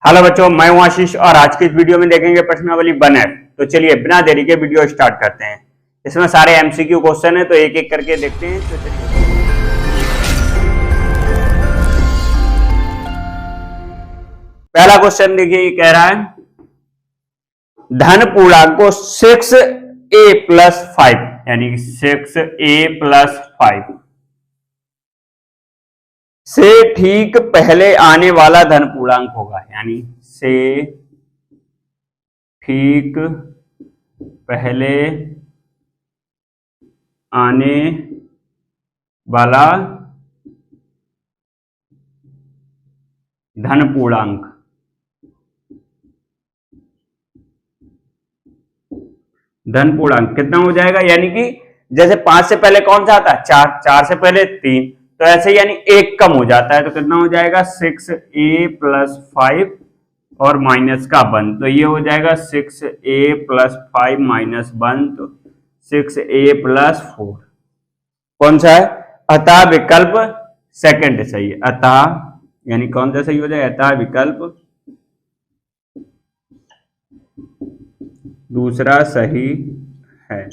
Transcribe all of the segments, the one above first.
Hello बच्चों, मैं हूं आशीष और आज की इस वीडियो में देखेंगे प्रश्नावली 1F। तो चलिए बिना देरी के वीडियो स्टार्ट करते हैं। इसमें सारे एमसीक्यू क्वेश्चन है, तो एक एक करके देखते हैं। तो चलिए पहला क्वेश्चन देखिए, ये कह रहा है धन पूर्णांक को 6a+5 यानी 6a+5 से ठीक पहले आने वाला धन पूर्णांक होगा, यानी से ठीक पहले आने वाला धन पूर्णांक कितना हो जाएगा, यानी कि जैसे 5 से पहले कौन सा आता है, 4, 4 से पहले 3, तो ऐसे यानी एक कम हो जाता है। तो कितना हो जाएगा 6a+5 और माइनस का 1, तो ये हो जाएगा 6a+5 -1, तो 6a+4 कौन सा है, अतः विकल्प सेकंड सही है। अतः यानी कौन सा सही हो जाएगा, अतः विकल्प दूसरा सही है।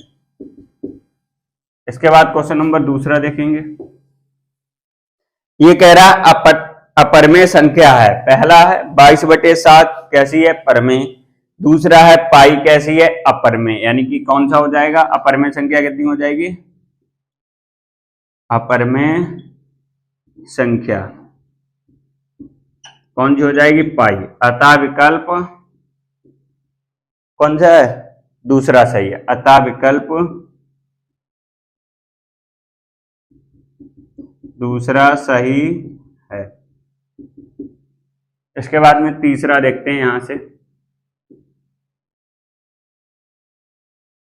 इसके बाद क्वेश्चन नंबर दूसरा देखेंगे। ये कह रहा है अपरमेय संख्या है। पहला है 22/7 कैसी है, परमेय। दूसरा है पाई कैसी है, अपरमेय। यानी कि कौन सा हो जाएगा, अपरमेय संख्या कितनी हो जाएगी, अपरमेय संख्या कौन सी हो जाएगी, पाई। अतः विकल्प कौन सा है, दूसरा सही है। अतः विकल्प दूसरा सही है। इसके बाद में तीसरा देखते हैं। यहां से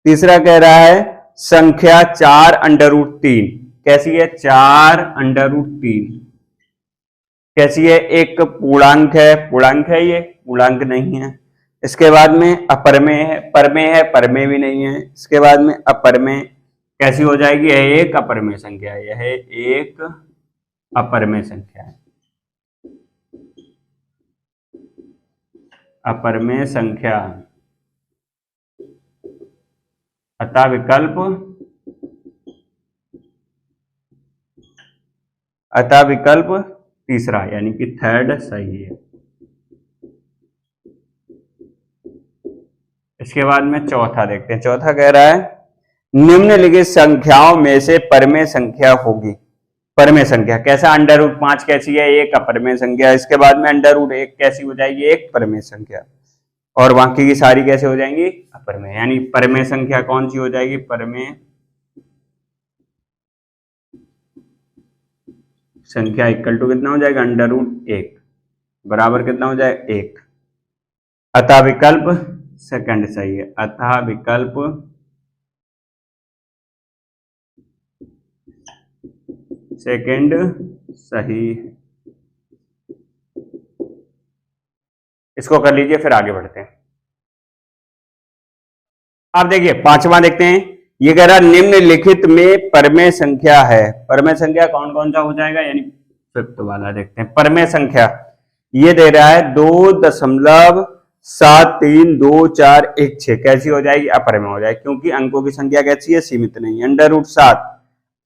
तीसरा कह रहा है संख्या 4√3 कैसी है, 4√3 कैसी है, एक पूर्णांक है। पूर्णांक है, ये पूर्णांक नहीं है। इसके बाद में अपरमेय है, परमेय है, परमेय भी नहीं है। इसके बाद में अपरमेय कैसी हो जाएगी, यह एक अपरमेय संख्या है, यह एक अपरमेय संख्या है। अपरमेय संख्या, अतः विकल्प तीसरा यानी कि थर्ड सही है। इसके बाद में चौथा देखते हैं। चौथा कह रहा है निम्नलिखित संख्याओं में से परमेय संख्या होगी। परमेय संख्या कैसा, √5 कैसी है, एक अपरमेय संख्या। इसके बाद में √1 कैसी हो जाएगी, एक परमेय संख्या। और बाकी की सारी कैसे हो जाएंगी, अपरमेय। यानी परमेय संख्या कौन सी हो जाएगी, परमेय संख्या इक्वल टू कितना हो जाएगा, √1 बराबर कितना हो जाएगा, 1। अतः विकल्प सेकंड सही है। अतः विकल्प सेकंड सही है। इसको कर लीजिए, फिर आगे बढ़ते हैं। आप देखिए पांचवा देखते हैं। ये कह रहा निम्नलिखित में परमेय संख्या है। परमेय संख्या कौन कौन सा हो जाएगा, यानी फिफ्थ वाला देखते हैं। परमेय संख्या ये दे रहा है 2.732416 कैसी हो जाएगी, अपरमेय हो जाएगी, क्योंकि अंकों की संख्या कैसी है, सीमित नहीं है। √7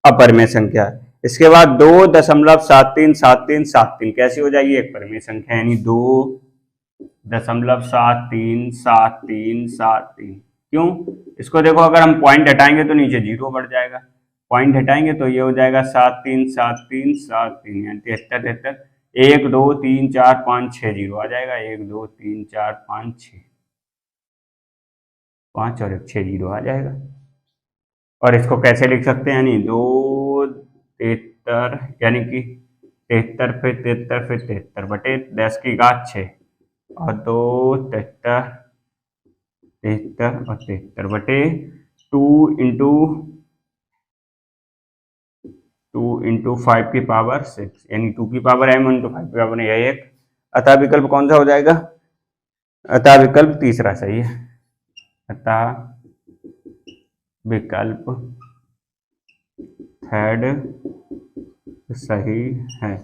अपरमेय संख्या। इसके बाद 2.737373 कैसी हो जाएगी, एक परमेय संख्या, यानी 2.737373। क्यों, इसको देखो, अगर हम पॉइंट हटाएंगे तो नीचे 0 बढ़ जाएगा। पॉइंट हटाएंगे तो ये हो जाएगा 737373, यानी 73 1 2 3 4 5 6 0 आ जाएगा। 1 2 3 4 5 6 5 और 1 6 0 आ जाएगा। और इसको कैसे लिख सकते हैं, यानी 273 यानी कि 73 फिर 73 फिर 73 बटे 10 की घात 6 और 2 73 73 और 73 बटे 2 इंटू 5 की पावर 6, यानी 2 की पावर m इंटू 5 की पावर, यह एक। अतः विकल्प कौन सा हो जाएगा, अतः विकल्प तीसरा सही है। अतः विकल्प थर्ड सही है।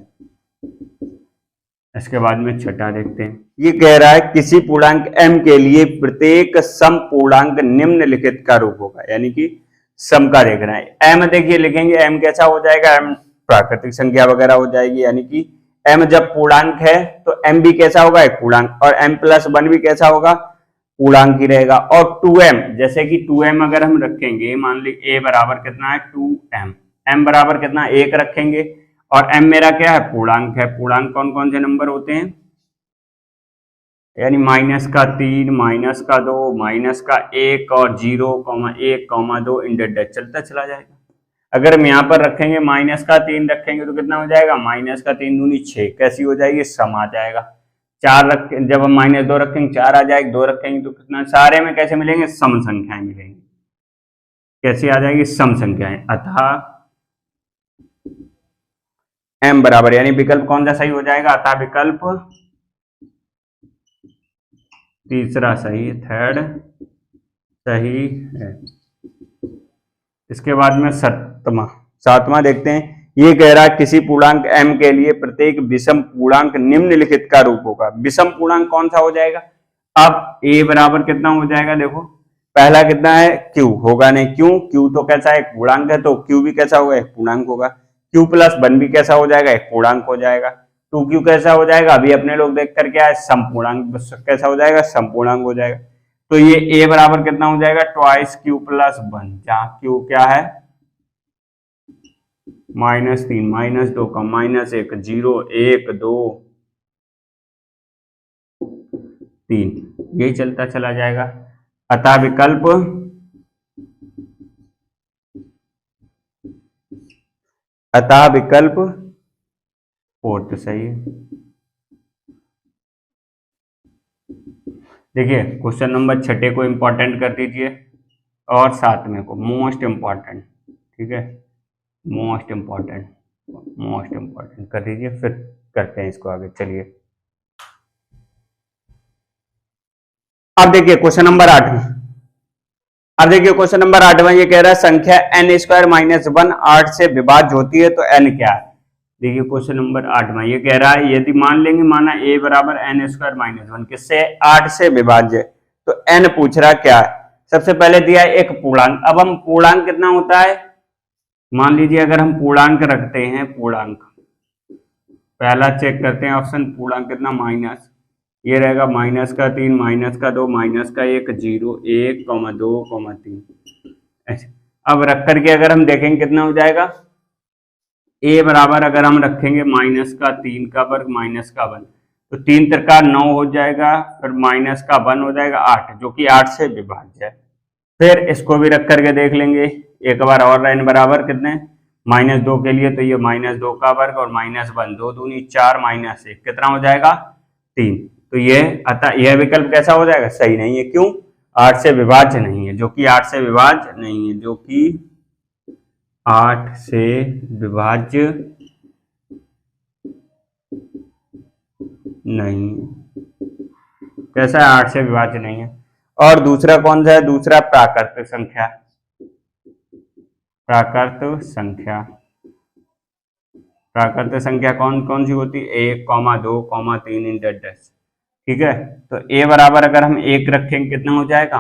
इसके बाद में छठा देखते हैं। ये कह रहा है किसी पूर्णांक m के लिए प्रत्येक सम पूर्णांक निम्नलिखित का रूप होगा, यानी कि सम का देखना है। m देखिए लिखेंगे, m कैसा हो जाएगा, m प्राकृतिक संख्या वगैरह हो जाएगी, यानी कि m जब पूर्णांक है तो m भी कैसा होगा, एक पूर्णांक, और m+1 भी कैसा होगा, पूर्णांक ही रहेगा। और 2m, जैसे कि 2m अगर हम रखेंगे, मान ली a बराबर कितना है 2m, m बराबर कितना 1 रखेंगे, और m मेरा क्या है, पूर्णांक है। पूर्णांक कौन कौन से नंबर होते हैं, यानी -3, -2, -1 और 0, 1, 2 इंडेड चलता चला जाएगा। अगर हम यहाँ पर रखेंगे -3 रखेंगे तो कितना हो जाएगा, -3 दूनी 6, कैसी हो जाएगी, सम आ जाएगा। 4 रखें, जब हम -2 रखेंगे 4 आ जाएगा, 2 रखेंगे तो कितना, सारे में कैसे मिलेंगे, सम संख्याएं मिलेंगी। कैसी आ जाएगी, सम संख्याएं। अतः m बराबर, यानी विकल्प कौन सा सही हो जाएगा, अतः विकल्प तीसरा सही, थर्ड सही है। इसके बाद में सातवां देखते हैं। ये कह रहा है किसी पूर्णांक m के लिए प्रत्येक विषम पूर्णांक निम्नलिखित का रूप होगा। विषम पूर्णांक कौन सा हो जाएगा, अब a बराबर कितना हो जाएगा, देखो पहला कितना है, q होगा नहीं, क्यों, q तो कैसा है, पूर्णांक है, तो q भी कैसा होगा, एक पूर्णांक होगा। q+1 भी कैसा हो जाएगा, एक पूर्णांक हो जाएगा। 2q कैसा हो जाएगा, अभी अपने लोग देख कर क्या है, समपूर्णांक कैसा हो जाएगा, समपूर्णांक हो जाएगा। तो ये a बराबर कितना हो जाएगा, 2q+1, जहां q क्या है, -3, -2 का -1, 0, 1, 2, 3, यही चलता चला जाएगा। अतः विकल्प फोर्थ सही है। देखिए क्वेश्चन नंबर 6 को इंपॉर्टेंट कर दीजिए और 7वें को मोस्ट इंपॉर्टेंट, ठीक है, मोस्ट इंपॉर्टेंट कर दीजिए, फिर करते हैं इसको आगे। चलिए अब देखिए क्वेश्चन नंबर 8 में, अब देखिए क्वेश्चन नंबर 8 में ये कह रहा है संख्या n² - 1 8 से विभाज्य होती है तो n क्या है। देखिए क्वेश्चन नंबर 8 में ये कह रहा है यदि मान लेंगे, माना a बराबर n² - 1 किससे, 8 से विभाज्य, तो n पूछ रहा क्या है। सबसे पहले दिया है एक पूर्णांक। अब हम पूर्णांक कितना होता है, मान लीजिए अगर हम पूर्णांक रखते हैं, पूर्णांक पहला चेक करते हैं ऑप्शन, पूर्णांक कितना, माइनस, ये रहेगा -3, -2, -1, 0, 1, 2, 3 ऐसे। अब रख करके अगर हम देखेंगे कितना हो जाएगा, a बराबर अगर हम रखेंगे -3 का वर्ग -1, तो 3 त्रिका 9 हो जाएगा, फिर -1 हो जाएगा 8, जो कि 8 से विभाज्य है। फिर इसको भी रख करके देख लेंगे एक बार और, n बराबर कितने, -2 के लिए तो ये -2 का वर्ग और -1, 2 दूनी 4, -1 कितना हो जाएगा, 3। तो ये अतः यह विकल्प कैसा हो जाएगा, सही नहीं है। क्यों, 8 से विभाज्य नहीं है, जो कि 8 से विभाज्य नहीं है, जो कि 8 से विभाज्य नहीं है। कैसा है, 8 से विभाज्य नहीं है। और दूसरा कौन सा है, दूसरा प्राकृत संख्या, प्राकृत संख्या कौन कौन सी होती है, 1, 2, 3 इंडेड, ठीक है। तो a बराबर अगर हम 1 रखेंगे कितना हो जाएगा,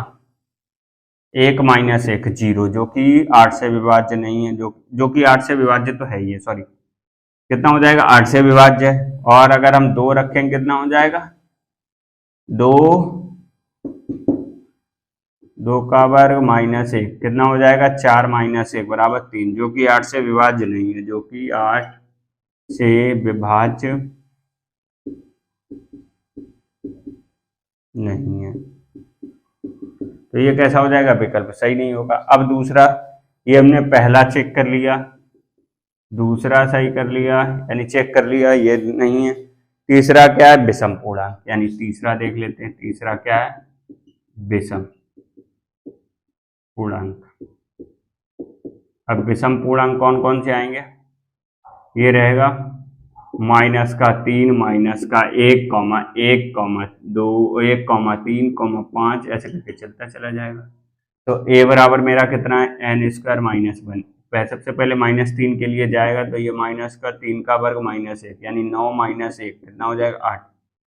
1 - 1, 0, जो कि 8 से विभाज्य नहीं है, जो कि 8 से विभाज्य तो है ही है, सॉरी, कितना हो जाएगा, 8 से विभाज्य है। और अगर हम 2 रखेंगे कितना हो जाएगा, 2 का वर्ग -1 कितना हो जाएगा, 4 - 1 बराबर 3, जो कि 8 से विभाज्य नहीं है, जो कि 8 से विभाज्य नहीं है। तो ये कैसा हो जाएगा, विकल्प सही नहीं होगा। अब दूसरा, ये हमने पहला चेक कर लिया, दूसरा सही कर लिया, यानी चेक कर लिया, ये नहीं है। तीसरा क्या है, विषम पूर्णांक, यानी तीसरा देख लेते हैं, तीसरा क्या है, विषम पूर्णांक। अब विषम पूर्णांक कौन कौन से आएंगे, ये रहेगा -3, -1, 1, 2, 1, 3, 5 ऐसे करके चलता चला जाएगा। तो a बराबर मेरा कितना है, n² - 1, वह सबसे पहले -3 के लिए जाएगा, तो ये माइनस का 3 का वर्ग -1 यानी 9 - 1 कितना हो जाएगा 8,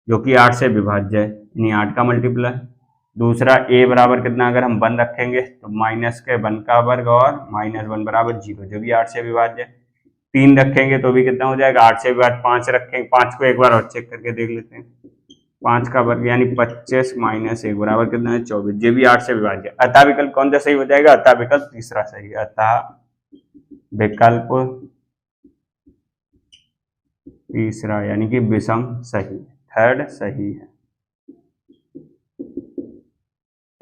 जो कि 8 से विभाज्य है, यानी 8 का मल्टीप्लाई। दूसरा a बराबर कितना, अगर हम 1 रखेंगे तो -1 का वर्ग और -1 बराबर 0, जो भी 8 से विभाज्य है। 3 रखेंगे तो भी कितना हो जाएगा 8 से विभाज्य। 5 रखेंगे, 5 को एक बार और चेक करके देख लेते हैं। 5 का वर्ग यानी 25 - 1 बराबर कितना है 24, ये भी 8 से विभाज्य। अतः विकल्प कौन सा सही हो जाएगा, अतः विकल्प तीसरा सही है। अतः विकल्प तीसरा यानी कि विषम सही, थर्ड सही है।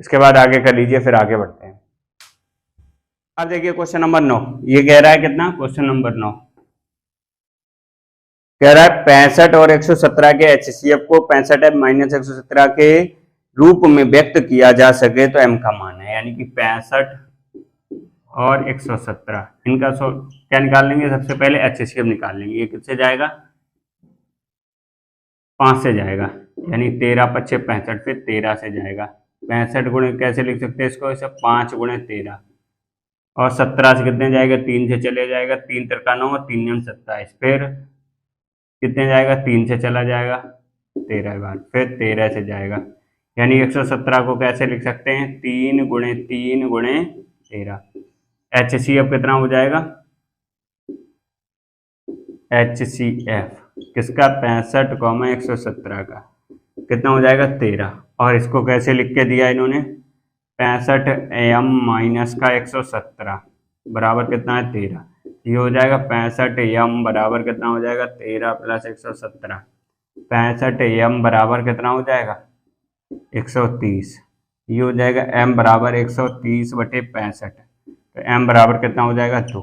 इसके बाद आगे कर लीजिए, फिर आगे बढ़ते हैं। अब देखिए क्वेश्चन नंबर 9, ये कह रहा है कितना, क्वेश्चन नंबर 9 कह रहा है 65 और 117 के HCF को 65 - 117 के रूप में व्यक्त किया जा सके तो m का मान है, यानी कि 65 और 117 इनका क्या निकाल लेंगे, सबसे पहले HCF निकाल लेंगे। ये किससे जाएगा, 5 से जाएगा, यानी 13 × 5 = 65, फिर 13 से जाएगा। 65 गुणे कैसे लिख सकते हैं इसको, इसे 5 × 13 और 17 से कितने जाएगा, 3 से चले जाएगा, 3 × 3 = 9 और 3 × 27, फिर कितने जाएगा, 3 से चला जाएगा 13 बार, फिर 13 से जाएगा, यानी 117 को कैसे लिख सकते हैं, 3 × 3 × 13। HCF कितना हो जाएगा, HCF किसका, 65, 117 का कितना हो जाएगा 13, और इसको कैसे लिख के दिया इन्होंने, 65m - का 117 बराबर कितना है 13। ये हो जाएगा 65m बराबर कितना हो जाएगा 13 + 117, 65m बराबर कितना हो जाएगा 130। ये हो जाएगा m बराबर 130/65, तो m बराबर कितना हो जाएगा 2,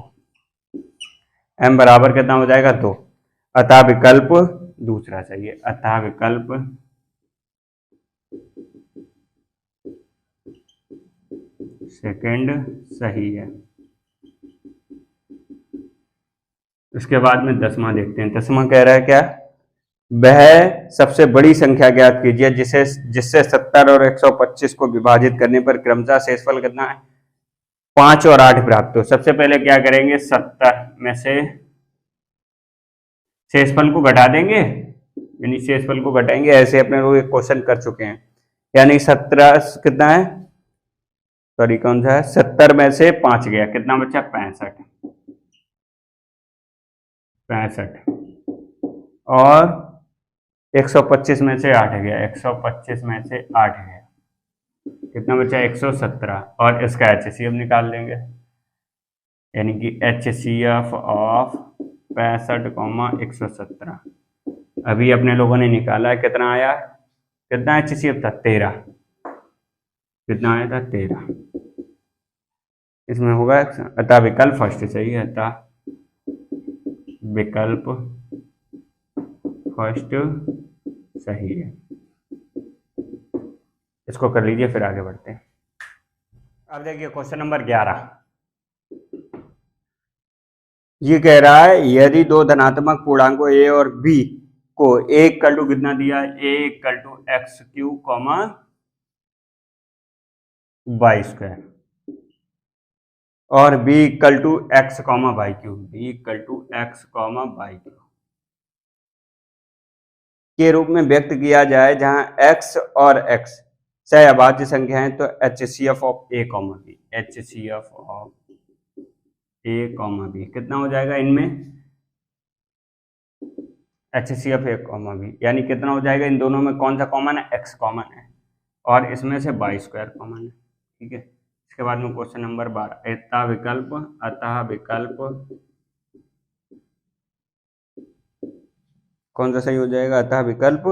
m बराबर कितना हो जाएगा 2। अतः विकल्प दूसरा सही है, अतः विकल्प सेकंड सही है। उसके बाद में 10वां देखते हैं। 10वां कह रहा है क्या, वह सबसे बड़ी संख्या ज्ञात कीजिए जिससे 70 और 125 को विभाजित करने पर क्रमशः शेषफल कितना है 5 और 8 प्राप्त हो। सबसे पहले क्या करेंगे, 70 में से शेषफल को घटा देंगे, यानी शेषफल को घटाएंगे, ऐसे अपने लोग एक क्वेश्चन कर चुके हैं। यानी 17 कितना है, सॉरी कौन सा है, 70 में से 5 गया, कितना बचा 65 और 125 में से 8 गया, 125 में से 8 गया, कितना बचा 117, और इसका HCF निकाल लेंगे, यानी कि HCF ऑफ 65, 117 अभी अपने लोगों ने निकाला है, कितना आया, कितना HCF था 13, कितना आया था 13, इसमें होगा, अतः विकल्प फर्स्ट सही है, अतः विकल्प फर्स्ट सही है। इसको कर लीजिए, फिर आगे बढ़ते हैं। अब देखिए क्वेश्चन नंबर 11, ये कह रहा है यदि दो धनात्मक पूर्णांकों a और b को a = कितना दिया है, a = x³ y² और b = x, y³ b = x, y³ के रूप में व्यक्त किया जाए, जहां x और x सहअभाज्य संख्या है, तो HCF of a, b, HCF of a, b कितना हो जाएगा, इनमें HCF a, b यानी कितना हो जाएगा, इन दोनों में कौन सा कॉमन है, x कॉमन है, और इसमें से y² कॉमन है, ठीक है। इसके बाद में क्वेश्चन नंबर 12, अतः विकल्प कौन सा सही हो जाएगा, अतः विकल्प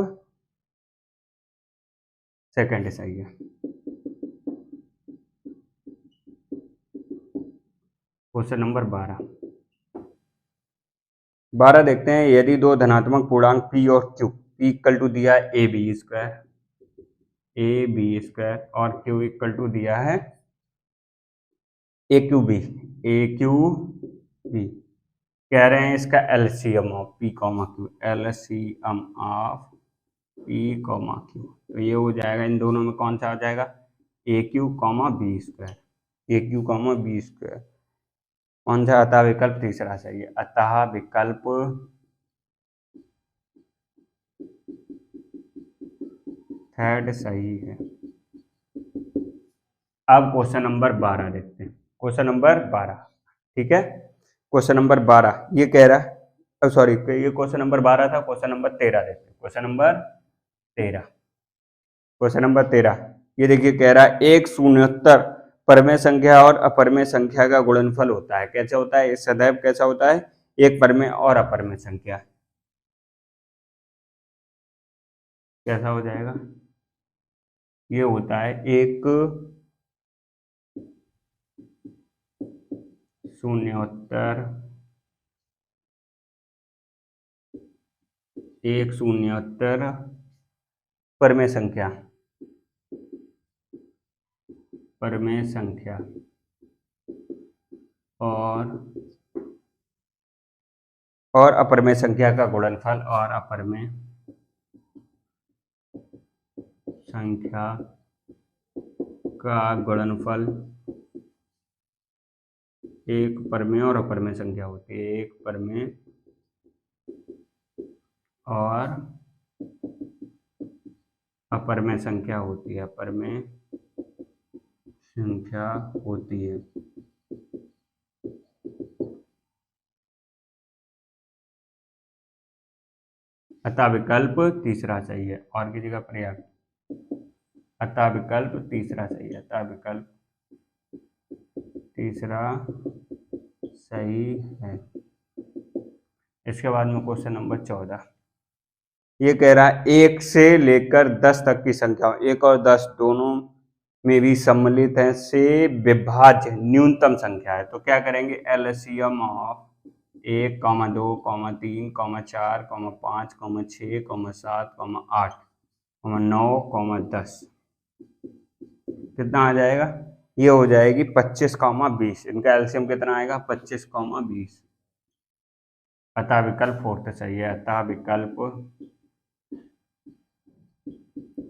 सेकंड सही है। क्वेश्चन नंबर 12 देखते हैं, यदि दो धनात्मक पूर्णांक p और q, p = दिया है ab² और q = दिया है aqb, कह रहे हैं इसका LCM of p, q, LCM of p, q, तो ये हो जाएगा, इन दोनों में कौन सा हो जाएगा, aq, b², aq, b², कौन सा अतः विकल्प तीसरा सही है? अतः विकल्प थर्ड सही है। अब क्वेश्चन नंबर 12 देखते हैं। क्वेश्चन नंबर 12, ठीक है। क्वेश्चन नंबर 12 ये कह रहा है, सॉरी ये क्वेश्चन नंबर 12 था। क्वेश्चन नंबर 13 देखते हैं। क्वेश्चन नंबर 13, क्वेश्चन नंबर 13 ये देखिए कह रहा है एक शून्योत्तर परमेय संख्या और अपरमेय संख्या का गुणनफल होता है। कैसे होता है? सदैव कैसा होता है? एक परमेय और अपरमेय संख्या। कैसा हो जाएगा? ये होता है एक शून्योत्तर परमेय संख्या, परमेय संख्या और अपरमेय संख्या का गुणनफल, और अपरमेय संख्या का गुणनफल एक परमेय और अपरमेय संख्या होती है। एक परमेय और अपरमेय संख्या होती है। अपरमेय संख्या होती है। अतः विकल्प तीसरा सही है। और की जगह पर्याप्त, अतः विकल्प तीसरा सही है। अतः विकल्प तीसरा सही है। इसके बाद में क्वेश्चन नंबर 14 ये कह रहा है 1 से लेकर 10 तक की संख्या, 1 और 10 दोनों में भी सम्मिलित है से विभाज्य न्यूनतम संख्या है। तो क्या करेंगे? एलसीएम ऑफ 1, 2, 3, 4, 5, 6, 7, 8, 9, 10 कितना आ जाएगा? ये हो जाएगी 25, 20। इनका एलसीएम कितना आएगा? 25, 20। अतः विकल्प फोर्थ सही है। अतः विकल्प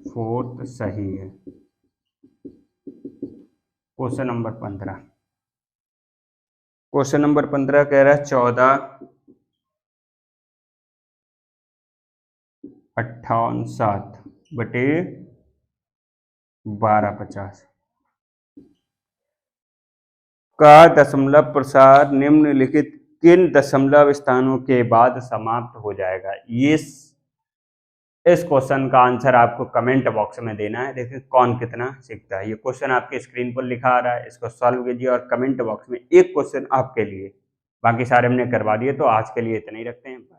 फोर्थ सही है। क्वेश्चन नंबर 15, क्वेश्चन नंबर 15 कह रहा है 14/58 का दशमलव प्रसार निम्नलिखित किन दशमलव स्थानों के बाद समाप्त हो जाएगा? इस क्वेश्चन का आंसर आपको कमेंट बॉक्स में देना है। देखिए कौन कितना सीखता है। ये क्वेश्चन आपके स्क्रीन पर लिखा आ रहा है, इसको सॉल्व कीजिए और कमेंट बॉक्स में एक क्वेश्चन आपके लिए, बाकी सारे हमने करवा दिए। तो आज के लिए इतना ही रखते हैं।